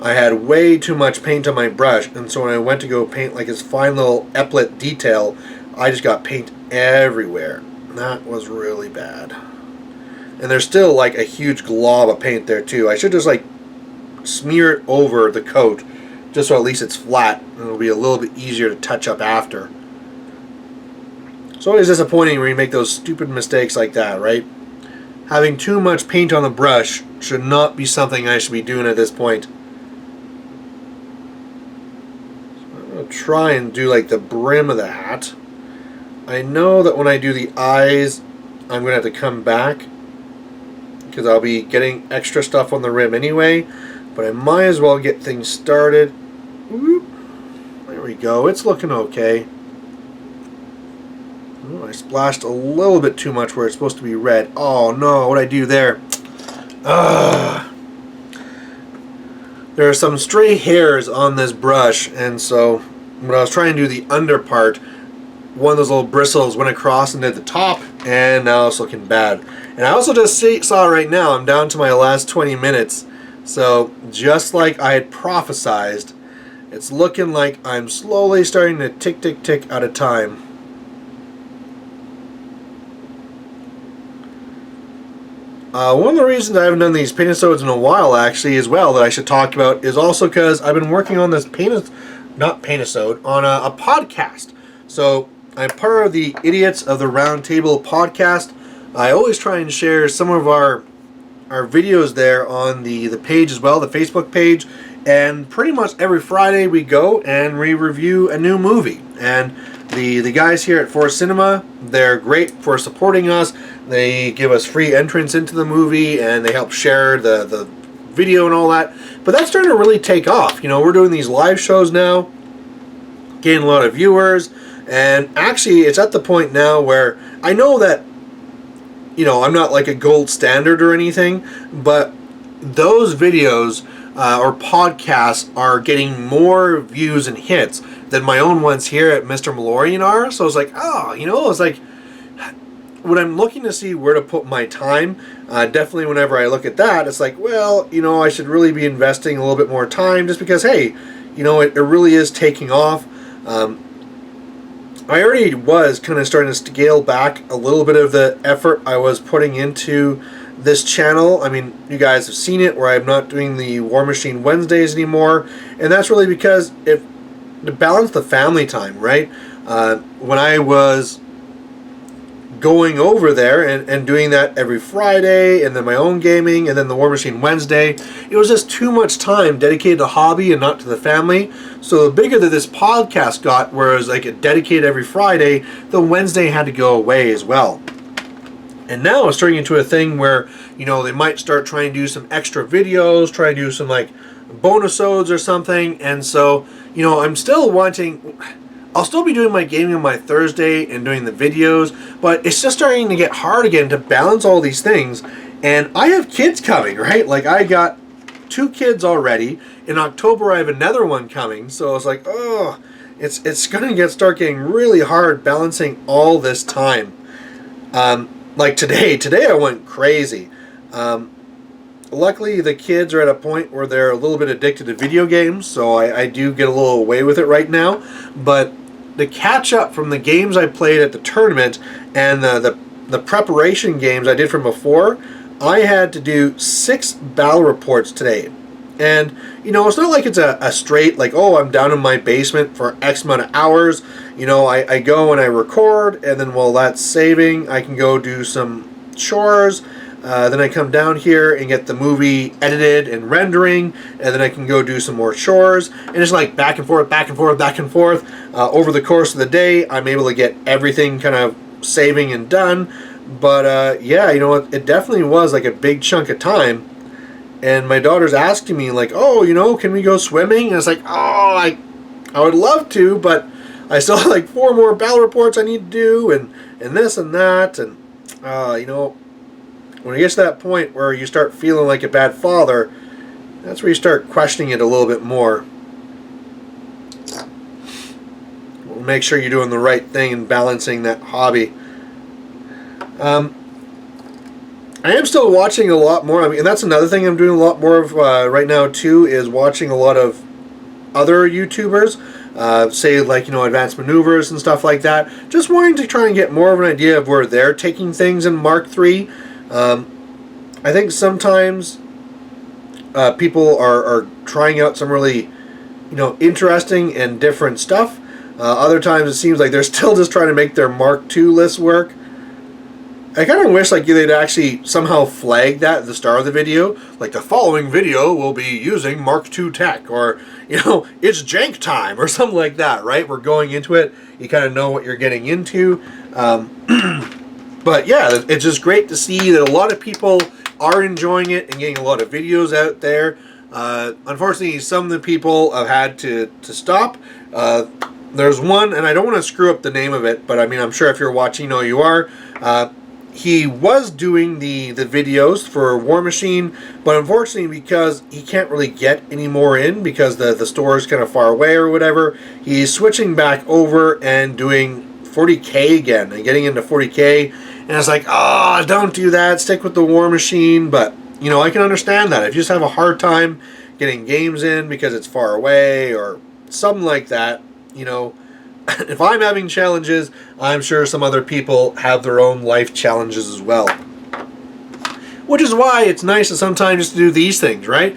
I had way too much paint on my brush, and so when I went to go paint like his fine little epaulet detail, I just got paint everywhere. That was really bad. And there's still like a huge glob of paint there too. I should just like smear it over the coat, just so at least it's flat, and it'll be a little bit easier to touch up after. It's always disappointing when you make those stupid mistakes like that, right? Having too much paint on the brush should not be something I should be doing at this point. So I'm going to try and do like the brim of the hat. I know that when I do the eyes, I'm going to have to come back because I'll be getting extra stuff on the rim anyway, but I might as well get things started. Whoop. There we go. It's looking okay. Oh, I splashed a little bit too much where it's supposed to be red. Oh no, what'd I do there? Ugh. There are some stray hairs on this brush, and so when I was trying to do the under part, one of those little bristles went across and did the top, and now it's looking bad. And I also just saw right now, I'm down to my last 20 minutes, so just like I had prophesized, it's looking like I'm slowly starting to tick out of time. One of the reasons I haven't done these Paintisodes in a while, actually, as well, that I should talk about, is also because I've been working on this Paintisode, on a podcast. So, I'm part of the Idiots of the Round Table podcast. I always try and share some of our videos there on the page as well, the Facebook page. And pretty much every Friday we go and we review a new movie. And the guys here at Force Cinema, they're great for supporting us. They give us free entrance into the movie, and they help share the video and all that. But that's starting to really take off. You know, we're doing these live shows now, getting a lot of viewers, and actually it's at the point now where I know that, you know, I'm not like a gold standard or anything, but those videos or podcasts are getting more views and hits than my own ones here at Mr. Malorian are. So I was like, oh, you know, it's like, when I'm looking to see where to put my time, definitely whenever I look at that, it's like, well, you know, I should really be investing a little bit more time just because, hey, you know, it really is taking off. I already was kind of starting to scale back a little bit of the effort I was putting into this channel. I mean, you guys have seen it where I'm not doing the War Machine Wednesdays anymore, and that's really because to balance the family time, right? When I was going over there and doing that every Friday, and then my own gaming, and then the War Machine Wednesday, it was just too much time dedicated to hobby and not to the family. So the bigger that this podcast got, whereas like it dedicated every Friday, the Wednesday had to go away as well. And now it's turning into a thing where, you know, they might start trying to do some extra videos, try to do some like bonusodes or something. And so, you know, I'm still wanting, I'll still be doing my gaming on my Thursday and doing the videos, but it's just starting to get hard again to balance all these things. And I have kids coming, right? Like I got 2 kids already. In October I have another one coming. So it's like, oh, it's going to start getting really hard balancing all this time. Like today I went crazy. Luckily the kids are at a point where they're a little bit addicted to video games, so I do get a little away with it right now. But the catch up from the games I played at the tournament and the preparation games I did from before, I had to do 6 battle reports today. And, you know, it's not like it's a straight, like, oh, I'm down in my basement for X amount of hours. You know, I go and I record, and then while that's saving, I can go do some chores. Then I come down here and get the movie edited and rendering, and then I can go do some more chores. And it's like back and forth, back and forth, back and forth. Over the course of the day, I'm able to get everything kind of saving and done. But, yeah, you know what, it definitely was like a big chunk of time. And my daughter's asking me, like, oh, you know, can we go swimming? And it's like, oh, I would love to, but I still have like 4 more battle reports I need to do, and this and that. And, you know, when it gets to that point where you start feeling like a bad father, that's where you start questioning it a little bit more. We'll make sure you're doing the right thing and balancing that hobby. I am still watching a lot more. I mean, and that's another thing I'm doing a lot more of right now too, is watching a lot of other YouTubers, say like, you know, advanced maneuvers and stuff like that. Just wanting to try and get more of an idea of where they're taking things in Mark III. I think sometimes people are trying out some really, you know, interesting and different stuff. Other times it seems like they're still just trying to make their Mark II list work. I kind of wish like they'd actually somehow flag that at the start of the video, like the following video will be using Mark II tech, or it's jank time or something like that, right? We're going into it, you kind of know what you're getting into. But yeah, it's just great to see that a lot of people are enjoying it and getting a lot of videos out there. Unfortunately, some of the people have had to stop. There's one, and I don't want to screw up the name of it, but I mean, I'm sure if you're watching, you know you are. He was doing the videos for War Machine, but unfortunately, because he can't really get any more in because the store is kind of far away or whatever, he's switching back over and doing 40K again and getting into 40K. And it's like, oh, don't do that. Stick with the War Machine. But, I can understand that. If you just have a hard time getting games in because it's far away or something like that, if I'm having challenges, I'm sure some other people have their own life challenges as well. Which is why it's nice to sometimes just do these things, right?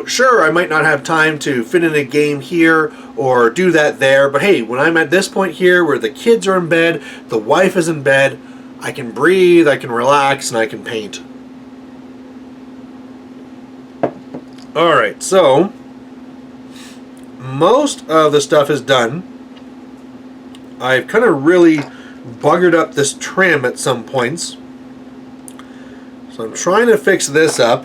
Sure, I might not have time to fit in a game here or do that there, but hey, when I'm at this point here where the kids are in bed, the wife is in bed, I can breathe, I can relax, and I can paint. Alright, so most of the stuff is done. I've kind of really buggered up this trim at some points. So I'm trying to fix this up.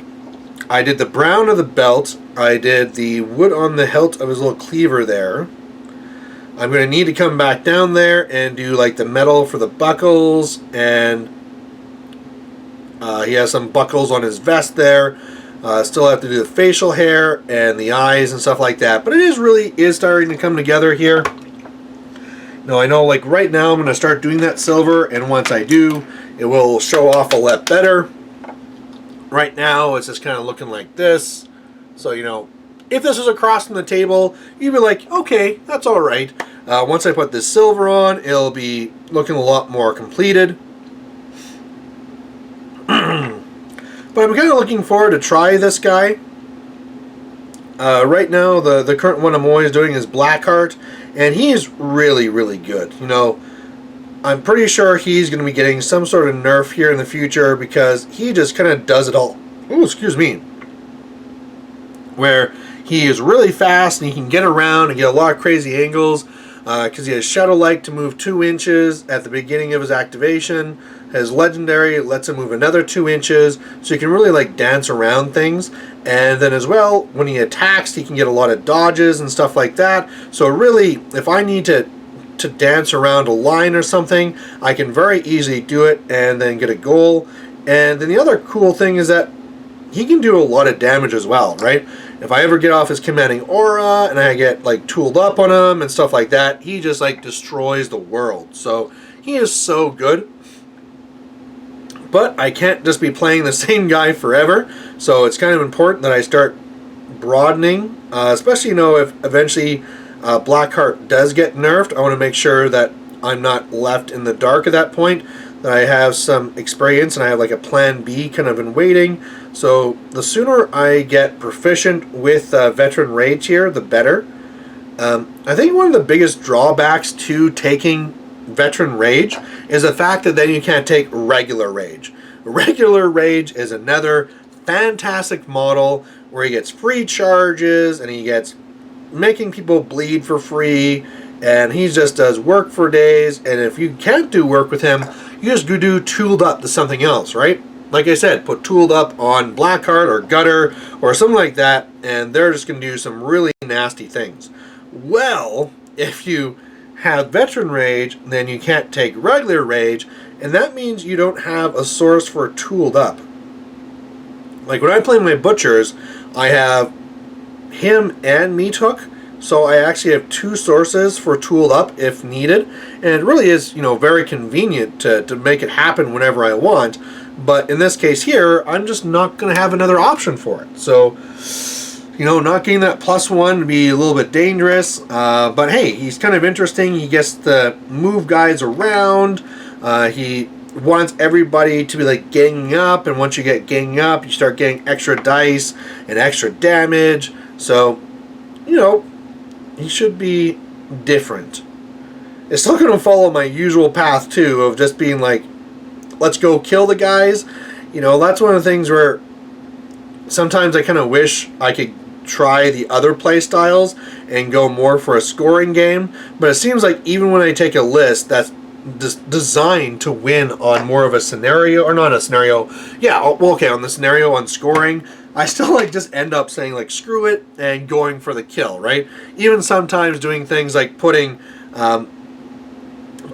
I did the brown of the belt. I did the wood on the hilt of his little cleaver there. I'm going to need to come back down there and do like the metal for the buckles. And he has some buckles on his vest there. Still have to do the facial hair and the eyes and stuff like that. But it really is starting to come together here. Now I know like right now I'm going to start doing that silver, and once I do, it will show off a lot better. Right now it's just kind of looking like this. So if this was across from the table, you'd be like, okay, that's alright. Once I put this silver on, it'll be looking a lot more completed. But I'm kind of looking forward to try this guy. Right now, the current one I'm always doing is Blackheart, and he's really, really good. I'm pretty sure he's going to be getting some sort of nerf here in the future because he just kind of does it all. Ooh, excuse me. Where he is really fast and he can get around and get a lot of crazy angles because he has Shadow Light to move 2 inches at the beginning of his activation. His Legendary lets him move another 2 inches, so he can really like dance around things. And then as well, when he attacks, he can get a lot of dodges and stuff like that. So really, if I need to dance around a line or something, I can very easily do it and then get a goal. And then the other cool thing is that he can do a lot of damage as well, right? If I ever get off his commanding aura and I get like tooled up on him and stuff like that, he just like destroys the world. So he is so good. But I can't just be playing the same guy forever, so it's kind of important that I start broadening, especially if eventually Blackheart does get nerfed. I want to make sure that I'm not left in the dark at that point, that I have some experience and I have like a plan B kind of in waiting. So the sooner I get proficient with Veteran Rage here, the better. I think one of the biggest drawbacks to taking Veteran Rage is the fact that then you can't take Regular Rage. Regular Rage is another fantastic model where he gets free charges and he gets making people bleed for free, and he just does work for days. And if you can't do work with him, you just go do Tooled Up to something else, right? Like I said, put Tooled Up on Blackheart or Gutter or something like that, and they're just going to do some really nasty things. Well, if you have Veteran Rage, then you can't take Regular Rage, and that means you don't have a source for Tooled Up. Like when I play my Butchers, I have him and Meat Hook, so I actually have 2 sources for Tooled Up if needed, and it really is, very convenient to make it happen whenever I want. But in this case here, I'm just not going to have another option for it. So not getting that +1 would be a little bit dangerous, but hey, he's kind of interesting. He gets to move guys around. He wants everybody to be like ganging up, and once you get ganging up, you start getting extra dice and extra damage. So, he should be different. It's still going to follow my usual path too of just being like let's go kill the guys. You know, that's one of the things where sometimes I kind of wish I could try the other play styles and go more for a scoring game, but it seems like even when I take a list that's designed to win on more of a scenario, or not a scenario, yeah, well, okay, on the scenario on scoring, I still like just end up saying like screw it and going for the kill, right? Even sometimes doing things like putting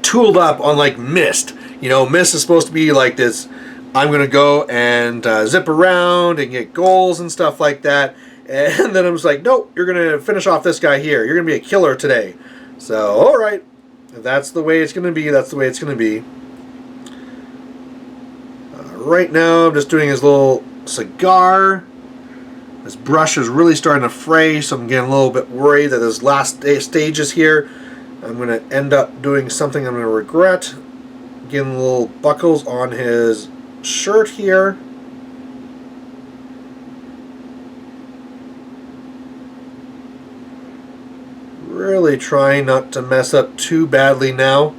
tooled up on like mist. You know, mist is supposed to be like this, I'm going to go and zip around and get goals and stuff like that. And then I'm just like, nope, you're going to finish off this guy here. You're going to be a killer today. So, all right. If that's the way it's going to be, that's the way it's going to be. Right now, I'm just doing his little cigar. This brush is really starting to fray, so I'm getting a little bit worried that this last stages here, I'm going to end up doing something I'm going to regret. Getting little buckles on his shirt here. Really trying not to mess up too badly now,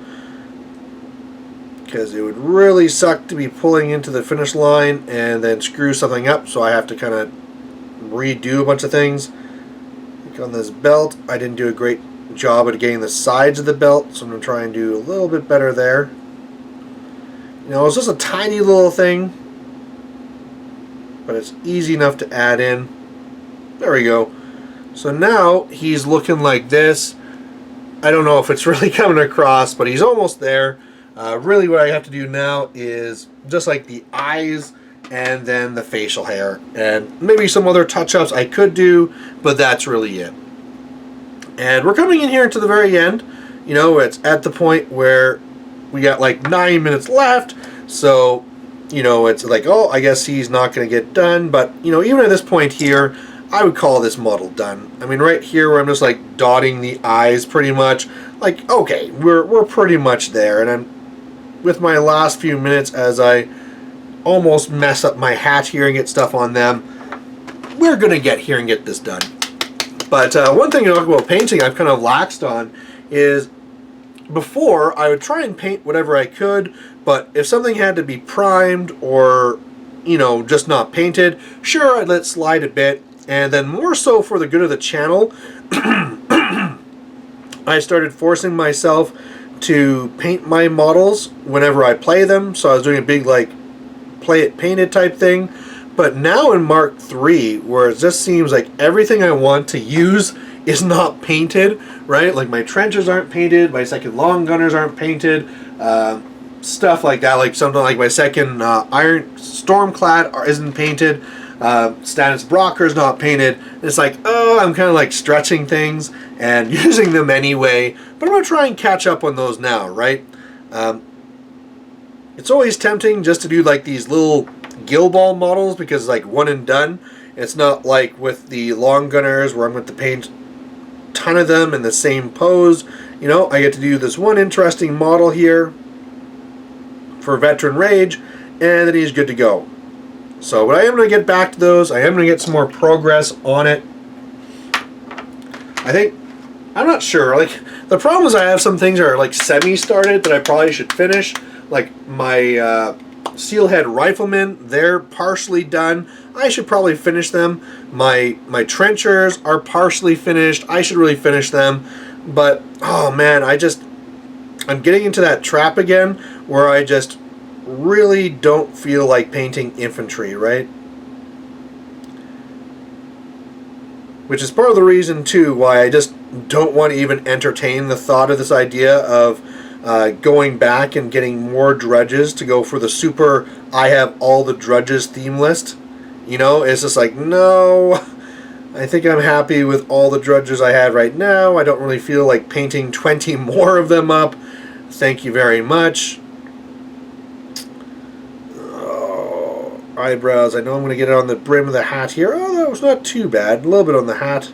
because it would really suck to be pulling into the finish line and then screw something up, so I have to kind of redo a bunch of things. Like on this belt, I didn't do a great job at getting the sides of the belt, so I'm going to try and do a little bit better there. You know, it's just a tiny little thing, but it's easy enough to add in. There we go. So now he's looking like this. I don't know if it's really coming across, but he's almost there. Really what I have to do now is just like the eyes and then the facial hair. And maybe some other touch-ups I could do, but that's really it. And we're coming in here to the very end. You know, it's at the point where we got like 9 minutes left. So, you know, it's like, oh, I guess he's not going to get done. But, you know, even at this point here, I would call this model done. I mean, right here where I'm just like dotting the eyes pretty much, like, okay, we're pretty much there. And I'm with my last few minutes as I almost mess up my hat here and get stuff on them, we're going to get here and get this done. But one thing to talk about painting I've kind of laxed on is before I would try and paint whatever I could, but if something had to be primed or, you know, just not painted, sure, I'd let it slide a bit. And then more so for the good of the channel, I started forcing myself to paint my models whenever I play them. So I was doing a big like play it painted type thing. But now in Mark III, where it just seems like everything I want to use is not painted, right? Like my trenches aren't painted, my second long gunners aren't painted, stuff like that. Like something like my second Iron Stormclad isn't painted. Stannis Brocker's not painted. It's like, oh, I'm kind of like stretching things and using them anyway, but I'm going to try and catch up on those now, right? It's always tempting just to do like these little gill ball models because like one and done. It's not like with the long gunners where I'm going to paint a ton of them in the same pose. You know, I get to do this one interesting model here for Veteran Rage, and then he's good to go. So, but I am going to get back to those. I am going to get some more progress on it. I think, I'm not sure. Like, the problem is I have some things that are like semi-started that I probably should finish. Like my Steelhead Riflemen, they're partially done. I should probably finish them. My trenchers are partially finished. I should really finish them. But, oh man, I'm getting into that trap again where I just really don't feel like painting infantry, right? Which is part of the reason too why I just don't want to even entertain the thought of this idea of going back and getting more drudges to go for the super I have all the drudges theme list. You know, it's just like, no, I think I'm happy with all the drudges I have right now. I don't really feel like painting 20 more of them up. Thank you very much. Eyebrows. I know I'm going to get it on the brim of the hat here. Oh, that was not too bad. A little bit on the hat.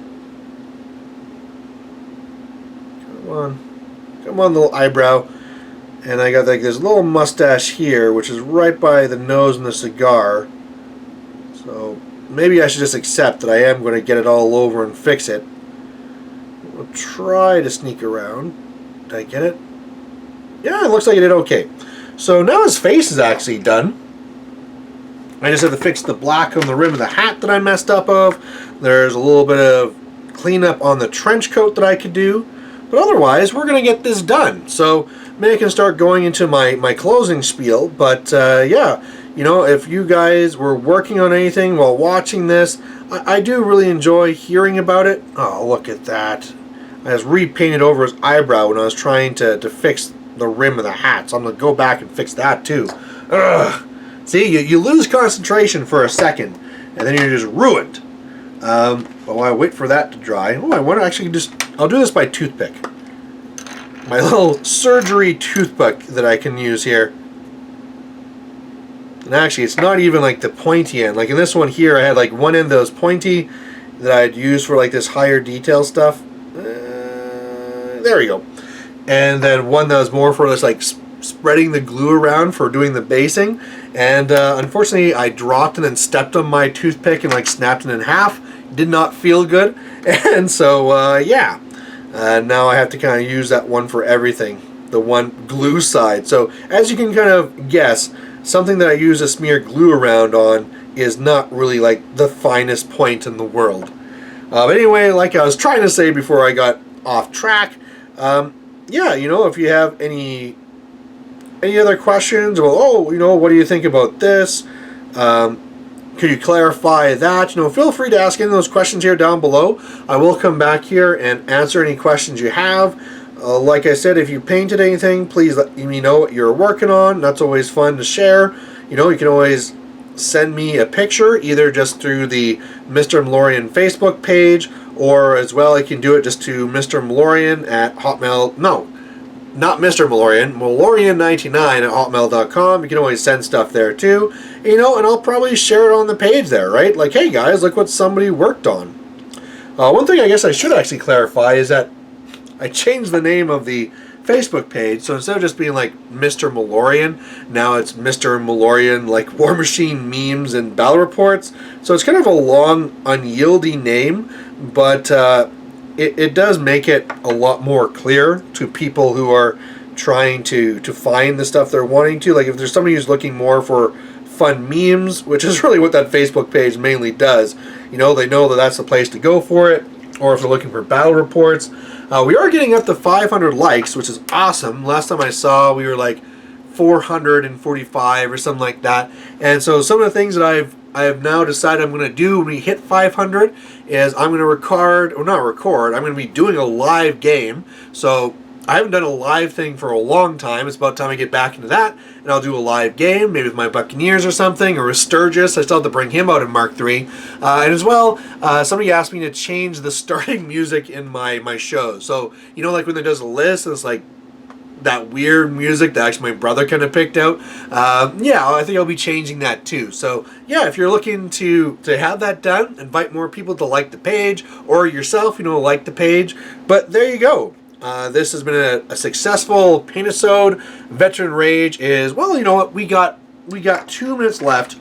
Come on. Come on, little eyebrow. And I got like this little mustache here, which is right by the nose and the cigar. So maybe I should just accept that I am going to get it all over and fix it. We'll try to sneak around. Did I get it? Yeah, it looks like I did okay. So now his face is actually done. I just have to fix the black on the rim of the hat that I messed up of. There's a little bit of cleanup on the trench coat that I could do. But otherwise, we're going to get this done. So maybe I can start going into my closing spiel. But yeah, you know, if you guys were working on anything while watching this, I do really enjoy hearing about it. Oh, look at that. I just repainted over his eyebrow when I was trying to fix the rim of the hat. So I'm going to go back and fix that too. Ugh. See, you lose concentration for a second, and then you're just ruined. But while I wait for that to dry, oh, I want to actually I'll do this by toothpick. My little surgery toothpick that I can use here. And actually, it's not even like the pointy end. Like in this one here, I had like one end that was pointy that I'd use for like this higher detail stuff. There we go. And then one that was more for this like spreading the glue around for doing the basing. And unfortunately, I dropped and then stepped on my toothpick and like snapped it in half. Did not feel good. And so, yeah. Now I have to kind of use that one for everything. The one glue side. So, as you can kind of guess, something that I use to smear glue around on is not really like the finest point in the world. But anyway, like I was trying to say before I got off track, yeah, you know, if you have any other questions, well, oh, you know, what do you think about this? Could you clarify that? You know, feel free to ask any of those questions here down below. I will come back here and answer any questions you have. Like I said, if you painted anything, please let me know what you're working on. That's always fun to share. You know, you can always send me a picture, either just through the Mr. Malorian Facebook page, or as well, I can do it just to Mr. Malorian at Hotmail. No, not Mr. Malorian, Malorian99 at hotmail.com. You can always send stuff there too. You know, and I'll probably share it on the page there, right? Like, hey guys, look what somebody worked on. One thing I guess I should actually clarify is that I changed the name of the Facebook page, so instead of just being like Mr. Malorian, now it's Mr. Malorian, like War Machine memes and battle reports. So it's kind of a long, unyieldy name, but it does make it a lot more clear to people who are trying to find the stuff they're wanting to. Like if there's somebody who's looking more for fun memes, which is really what that Facebook page mainly does, you know, they know that that's the place to go for it. Or if they're looking for battle reports. We are getting up to 500 likes, which is awesome. Last time I saw, we were like 445 or something like that. And so some of the things that I have now decided I'm going to do when we hit 500 is I'm going to record, or not record, I'm going to be doing a live game. So I haven't done a live thing for a long time. It's about time I get back into that. And I'll do a live game, maybe with my Buccaneers or something, or with Sturgis. I still have to bring him out in Mark III. And as well, somebody asked me to change the starting music in my shows. So, you know, like when there does a list, and it's like that weird music that actually my brother kind of picked out. Yeah, I think I'll be changing that too. So, yeah, if you're looking to have that done, invite more people to like the page, or yourself, you know, like the page. But there you go. This has been a successful Paintisode. Veteran Rage is, well, you know what, we got 2 minutes left.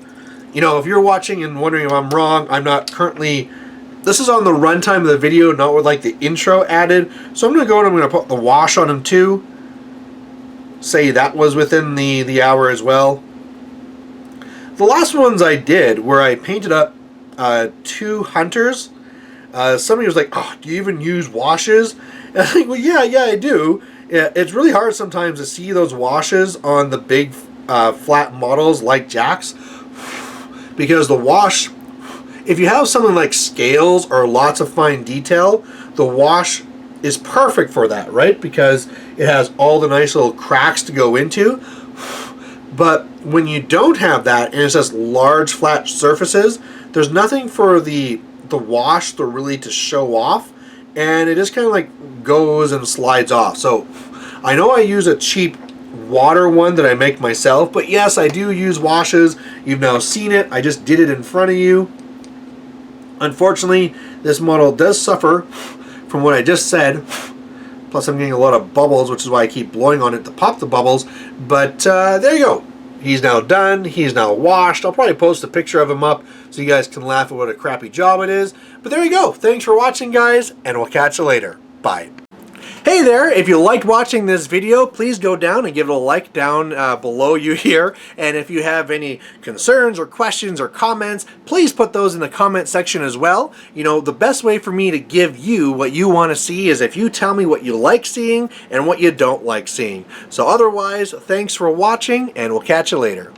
You know, if you're watching and wondering if I'm wrong, I'm not currently, this is on the runtime of the video, not with like the intro added. So I'm going to go and I'm going to put the wash on him too. Say that was within the hour as well. The last ones I did where I painted up 2 hunters. Somebody was like, oh, do you even use washes? And I'm like, well, yeah, I do. It's really hard sometimes to see those washes on the big flat models like Jack's, because the wash, if you have something like scales or lots of fine detail, the wash is perfect for that, right? Because it has all the nice little cracks to go into. But when you don't have that and it's just large flat surfaces, there's nothing for the wash to really to show off, and it just kind of like goes and slides off. So I know I use a cheap water one that I make myself, but yes, I do use washes. You've now seen it. I just did it in front of you. Unfortunately, this model does suffer from what I just said. Plus I'm getting a lot of bubbles, which is why I keep blowing on it to pop the bubbles. But there you go. He's now done. He's now washed. I'll probably post a picture of him up so you guys can laugh at what a crappy job it is. But there you go. Thanks for watching, guys, and we'll catch you later. Bye. Hey there, if you liked watching this video, please go down and give it a like down below you here. And if you have any concerns or questions or comments, please put those in the comment section as well. You know, the best way for me to give you what you want to see is if you tell me what you like seeing and what you don't like seeing. So otherwise, thanks for watching, and we'll catch you later.